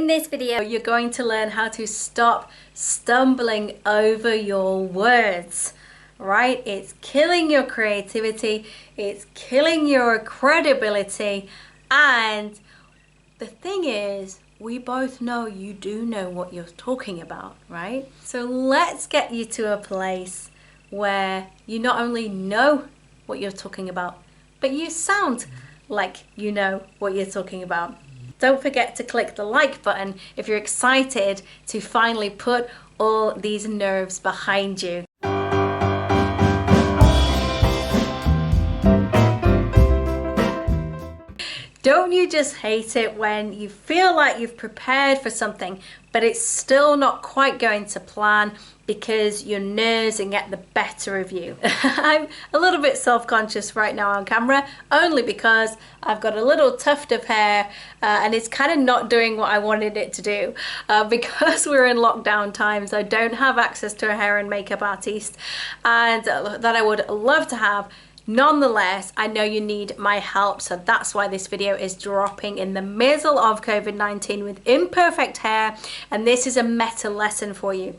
In this video, you're going to learn how to stop stumbling over your words, right? It's killing your creativity, it's killing your credibility, and the thing is, we both know you do know what you're talking about, right? So let's get you to a place where you not only know what you're talking about, but you sound like you know what you're talking about. Don't forget to click the like button if you're excited to finally put all these nerves behind you. Don't you just hate it when you feel like you've prepared for something, but it's still not quite going to plan because your nerves and get the better of you? I'm a little bit self-conscious right now on camera, only because I've got a little tuft of hair and it's kind of not doing what I wanted it to do. Because we're in lockdown times, I don't have access to a hair and makeup artist, and that I would love to have. Nonetheless, I know you need my help, so that's why this video is dropping in the middle of COVID-19 with imperfect hair, and this is a meta lesson for you.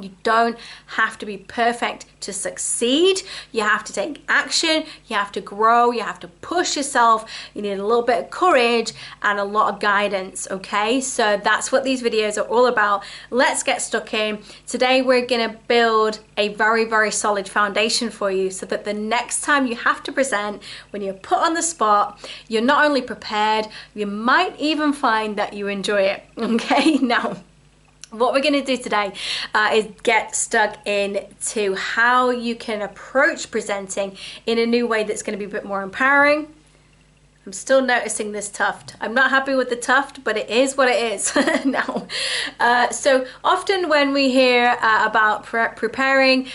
You don't have to be perfect to succeed. You have to take action, you have to grow, you have to push yourself, you need a little bit of courage and a lot of guidance, okay? So that's what these videos are all about. Let's get stuck in. Today we're gonna build a very, very solid foundation for you so that the next time you have to present, when you're put on the spot, you're not only prepared, you might even find that you enjoy it, okay? Now, what we're going to do today is get stuck into how you can approach presenting in a new way that's going to be a bit more empowering. I'm still noticing this tuft. I'm not happy with the tuft, but it is what it is now. So often when we hear about preparing,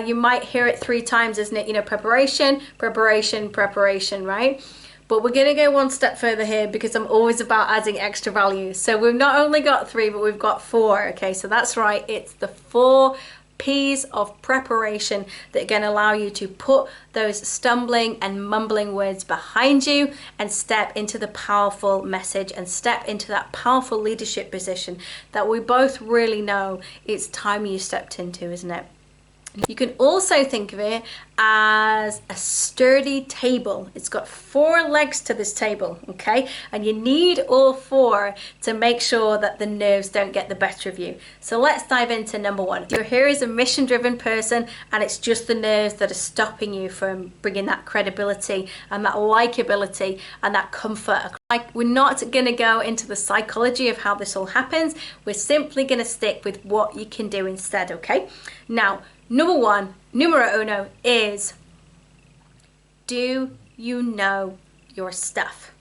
you might hear it 3 times, isn't it? You know, preparation, preparation, preparation, right? But we're gonna go one step further here because I'm always about adding extra value. So we've not only got 3, but we've got 4, okay? So that's right, it's the 4 P's of preparation that are gonna allow you to put those stumbling and mumbling words behind you and step into the powerful message and step into that powerful leadership position that we both really know it's time you stepped into, isn't it? You can also think of it as a sturdy table. It's got 4 legs to this table, okay? And you need all 4 to make sure that the nerves don't get the better of you. So let's dive into number 1. You're here as a mission-driven person and it's just the nerves that are stopping you from bringing that credibility and that likability and that comfort. Like, we're not gonna go into the psychology of how this all happens. We're simply gonna stick with what you can do instead, okay? Now, number 1, numero uno, is, do you know your stuff?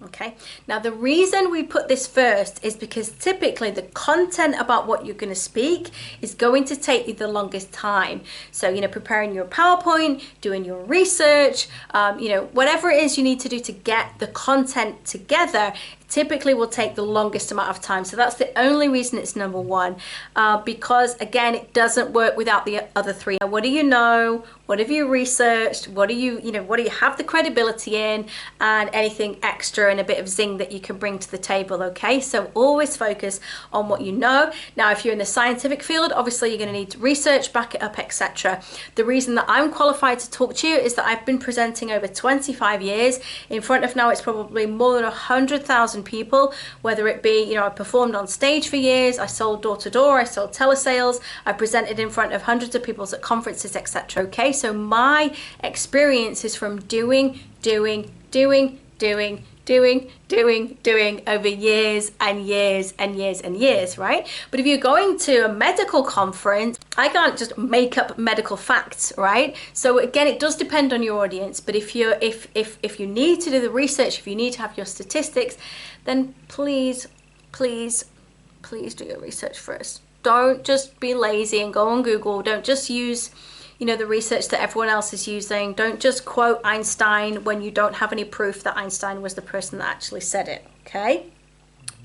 Okay, now the reason we put this first is because typically the content about what you're going to speak is going to take you the longest time. So, you know, preparing your PowerPoint, doing your research, you know, whatever it is you need to do to get the content together, typically will take the longest amount of time. So that's the only reason it's number 1, because again, it doesn't work without the other 3. What do you know? What have you researched? What do you know, what do you have the credibility in, and anything extra and a bit of zing that you can bring to the table, okay? So always focus on what you know. Now, if you're in the scientific field, obviously you're gonna need to research, back it up, etc. The reason that I'm qualified to talk to you is that I've been presenting over 25 years in front of, now it's probably more than 100,000 people, whether it be, you know, I performed on stage for years, I sold door to door, I sold telesales, I presented in front of hundreds of people at conferences, etc. Okay, so my experience is from doing over years and years and years and years, right? But if you're going to a medical conference, I can't just make up medical facts, right? So again, it does depend on your audience, but if you need to do the research, if you need to have your statistics, then please do your research first. Don't just be lazy and go on Google. Don't just use, you know, the research that everyone else is using. Don't just quote Einstein when you don't have any proof that Einstein was the person that actually said it, okay?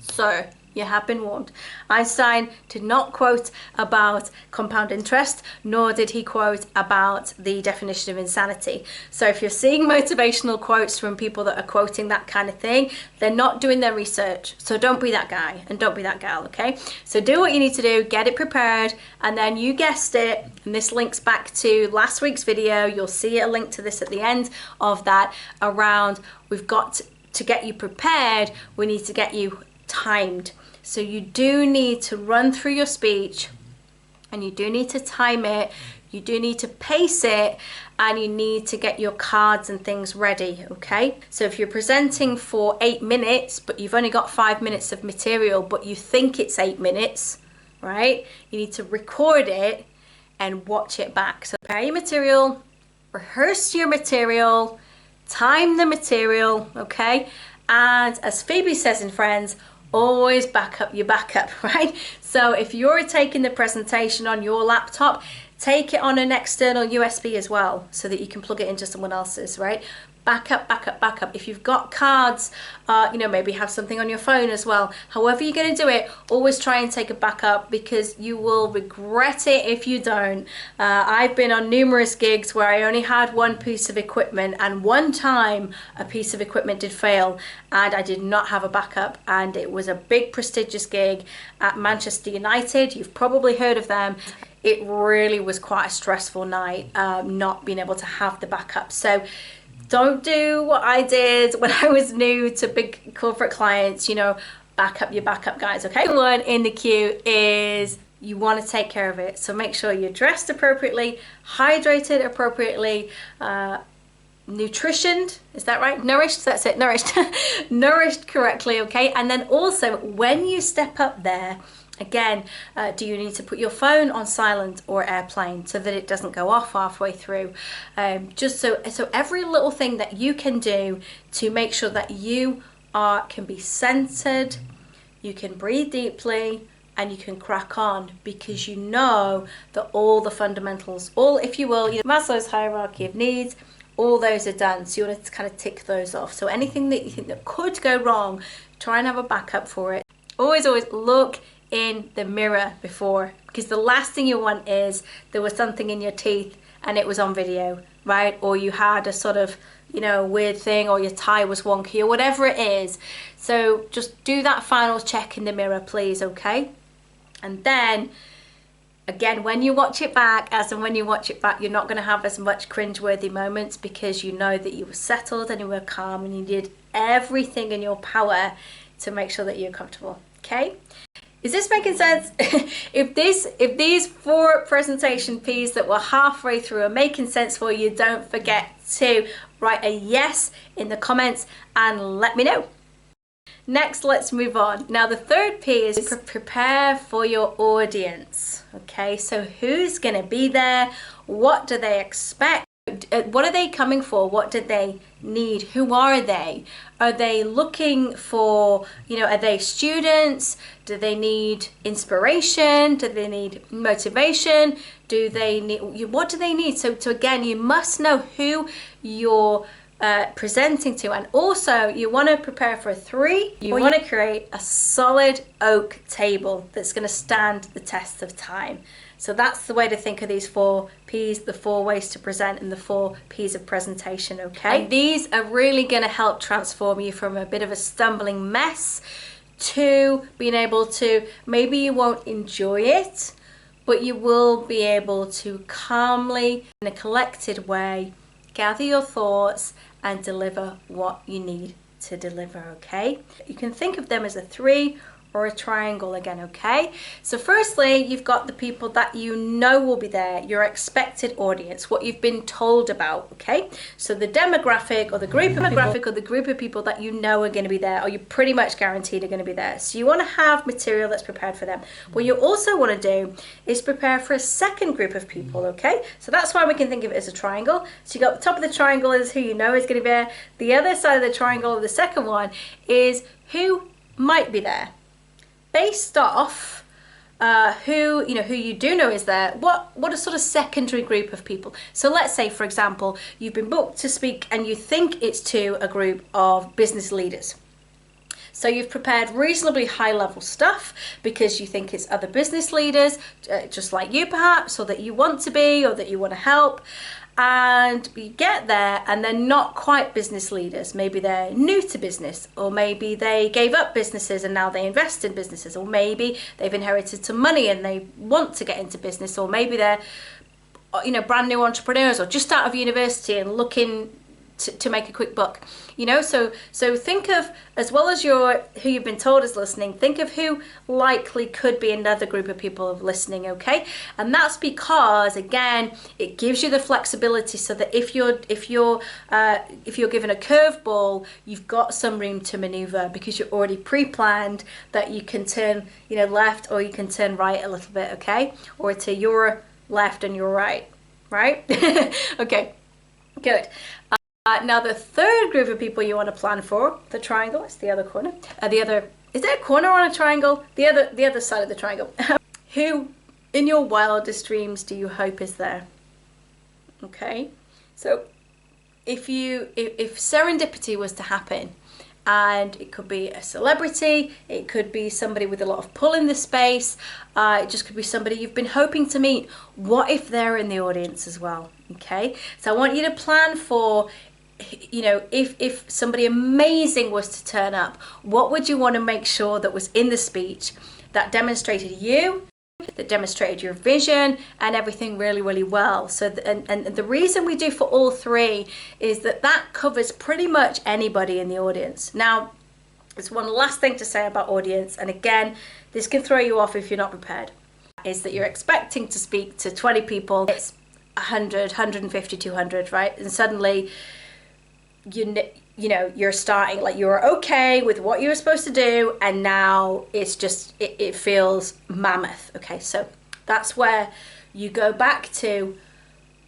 So You have been warned. Einstein did not quote about compound interest, nor did he quote about the definition of insanity. So if you're seeing motivational quotes from people that are quoting that kind of thing, they're not doing their research. So don't be that guy and don't be that gal, okay? So do what you need to do, get it prepared, and then you guessed it, and this links back to last week's video. You'll see a link to this at the end of that around we've got to get you prepared, we need to get you timed. So you do need to run through your speech, and you do need to time it, you do need to pace it, and you need to get your cards and things ready, okay? So if you're presenting for 8 minutes, but you've only got 5 minutes of material, but you think it's 8 minutes, right? You need to record it and watch it back. So prepare your material, rehearse your material, time the material, okay? And as Phoebe says in Friends, always back up your backup, right? So if you're taking the presentation on your laptop, take it on an external USB as well, so that you can plug it into someone else's, right? Backup, backup, backup. If you've got cards, maybe have something on your phone as well. However you're going to do it, always try and take a backup, because you will regret it if you don't. I've been on numerous gigs where I only had one piece of equipment, and one time a piece of equipment did fail and I did not have a backup, and it was a big prestigious gig at Manchester United. You've probably heard of them. It really was quite a stressful night, not being able to have the backup. So don't do what I did when I was new to big corporate clients, back up your backup, guys, okay? One in the queue is you want to take care of it. So make sure you're dressed appropriately, hydrated appropriately, nutritioned, is that right? Nourished, that's it, nourished. Nourished correctly, okay? And then also, when you step up there, again, do you need to put your phone on silent or airplane so that it doesn't go off halfway through? Just so every little thing that you can do to make sure that you can be centered, you can breathe deeply, and you can crack on, because you know that all the fundamentals, if you will, Maslow's hierarchy of needs, all those are done. So you want to kind of tick those off. So anything that you think that could go wrong, try and have a backup for it. Always look in the mirror before, because the last thing you want is there was something in your teeth and it was on video, right? Or you had a sort of weird thing, or your tie was wonky, or whatever it is. So just do that final check in the mirror, please, okay? And then again, when you watch it back, you're not going to have as much cringeworthy moments, because you know that you were settled and you were calm and you did everything in your power to make sure that you're comfortable, okay? Is this making sense? If these 4 presentation P's that were halfway through are making sense for you, don't forget to write a yes in the comments and let me know. Next, let's move on. Now, the third P is prepare for your audience. Okay, so who's going to be there? What do they expect? What are they coming for? What do they need? Who are they? Are they looking for, are they students? Do they need inspiration? Do they need motivation? What do they need? So again, you must know who you're presenting to. And also, you want to prepare for 3. You want to create a solid oak table that's going to stand the test of time. So that's the way to think of these 4 P's, the 4 ways to present, and the 4 P's of presentation, okay? And these are really going to help transform you from a bit of a stumbling mess to being able to, maybe you won't enjoy it, but you will be able to calmly, in a collected way, gather your thoughts and deliver what you need to deliver, okay? You can think of them as a 3 or a triangle again, okay? So firstly, you've got the people that you know will be there, your expected audience, what you've been told about, okay? So the demographic or the group of people that you know are going to be there, or you're pretty much guaranteed are going to be there. So you want to have material that's prepared for them. What you also want to do is prepare for a second group of people, okay? So that's why we can think of it as a triangle. So you got the top of the triangle is who you know is going to be there. The other side of the triangle, the second one, is who might be there. Based off who you do know is there, what a sort of secondary group of people. So let's say, for example, you've been booked to speak and you think it's to a group of business leaders. So you've prepared reasonably high level stuff because you think it's other business leaders, just like you perhaps, or that you want to be, or that you want to help. And you get there and they're not quite business leaders. Maybe they're new to business, or maybe they gave up businesses and now they invest in businesses, or maybe they've inherited some money and they want to get into business, or maybe they're, you know, brand new entrepreneurs or just out of university and looking to make a quick buck, you know. So think of, as well as who you've been told is listening, think of who likely could be another group of people of listening, okay? And that's because, again, it gives you the flexibility so that if you're given a curveball, you've got some room to maneuver because you're already pre-planned that you can turn, you know, left, or you can turn right a little bit, okay? Or to your left and your right? Okay, good. Now the third group of people you want to plan for, the triangle, it's the other corner. Is there a corner on a triangle? The other side of the triangle. Who in your wildest dreams do you hope is there? Okay, so if serendipity was to happen, and it could be a celebrity, it could be somebody with a lot of pull in the space, it just could be somebody you've been hoping to meet. What if they're in the audience as well? Okay, so I want you to plan for, you know, if somebody amazing was to turn up, what would you want to make sure that was in the speech that demonstrated you, that demonstrated your vision and everything really, really well? So and the reason we do for all three is that covers pretty much anybody in the audience. Now, there's one last thing to say about audience, and again, this can throw you off if you're not prepared, is that you're expecting to speak to 20 people. It's 100, 150, 200, right? And suddenly you know, you're starting, like, you're okay with what you were supposed to do, and now it's just, it feels mammoth. Okay, so that's where you go back to,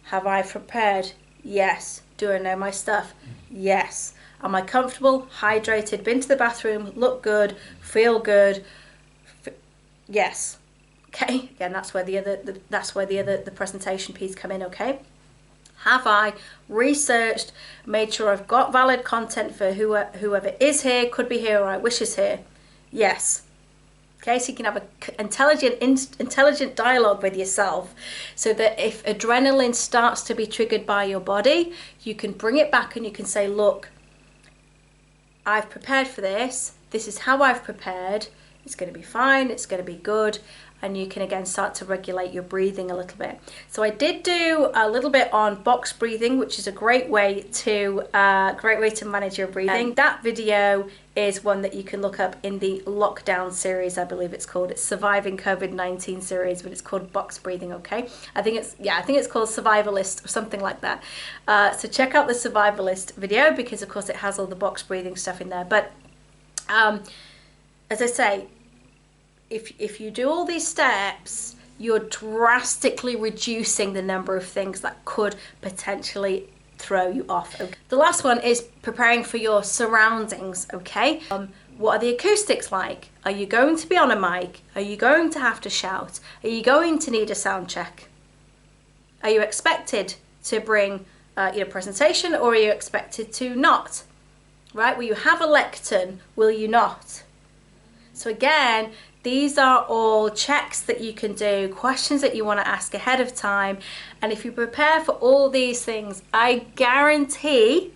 have I prepared? Yes. Do I know my stuff? Yes. Am I comfortable, hydrated, been to the bathroom, look good, feel good? Yes. Okay, again, that's where the presentation piece come in, okay? Have I researched, made sure I've got valid content for whoever is here, could be here, or I wish is here? Yes. Okay, so you can have an intelligent dialogue with yourself, so that if adrenaline starts to be triggered by your body, you can bring it back and you can say, look, I've prepared for this. This is how I've prepared. It's going to be fine. It's going to be good. And you can again start to regulate your breathing a little bit. So I did do a little bit on box breathing, which is a great way to manage your breathing. That video is one that you can look up in the lockdown series, I believe it's called. It's Surviving COVID-19 series, but it's called box breathing. Okay, I think it's called Survivalist or something like that. So check out the Survivalist video, because of course it has all the box breathing stuff in there. But as I say, if you do all these steps, you're drastically reducing the number of things that could potentially throw you off. Okay. The last one is preparing for your surroundings, okay? What are the acoustics like? Are you going to be on a mic? Are you going to have to shout? Are you going to need a sound check? Are you expected to bring your presentation, or are you expected to not? Right? Will you have a lectern? Will you not? So again, these are all checks that you can do, questions that you want to ask ahead of time. And if you prepare for all these things, I guarantee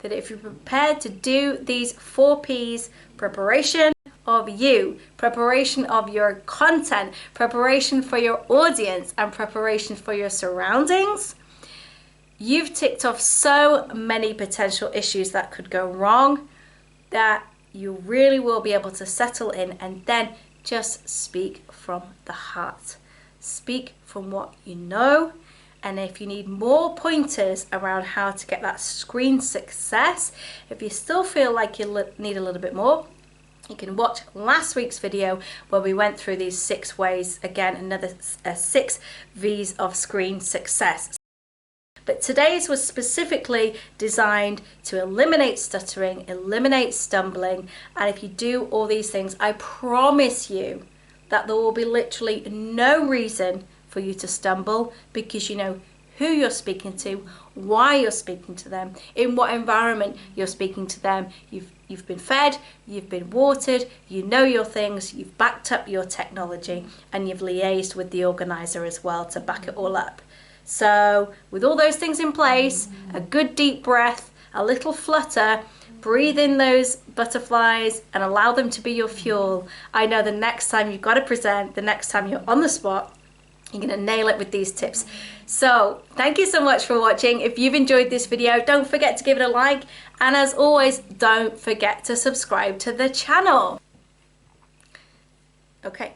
that if you're prepared to do these 4 Ps, preparation of you, preparation of your content, preparation for your audience, and preparation for your surroundings, you've ticked off so many potential issues that could go wrong that you really will be able to settle in and then just speak from the heart. Speak from what you know. And if you need more pointers around how to get that screen success, if you still feel like you need a little bit more, you can watch last week's video where we went through these 6 ways, again, another 6 V's of screen success. But today's was specifically designed to eliminate stuttering, eliminate stumbling. And if you do all these things, I promise you that there will be literally no reason for you to stumble, because you know who you're speaking to, why you're speaking to them, in what environment you're speaking to them. You've been fed, you've been watered, you know your things, you've backed up your technology, and you've liaised with the organizer as well to back it all up. So with all those things in place, a good deep breath, a little flutter, breathe in those butterflies and allow them to be your fuel. I know the next time you've got to present, the next time you're on the spot, you're going to nail it with these tips. So thank you so much for watching. If you've enjoyed this video, don't forget to give it a like. And as always, don't forget to subscribe to the channel. Okay.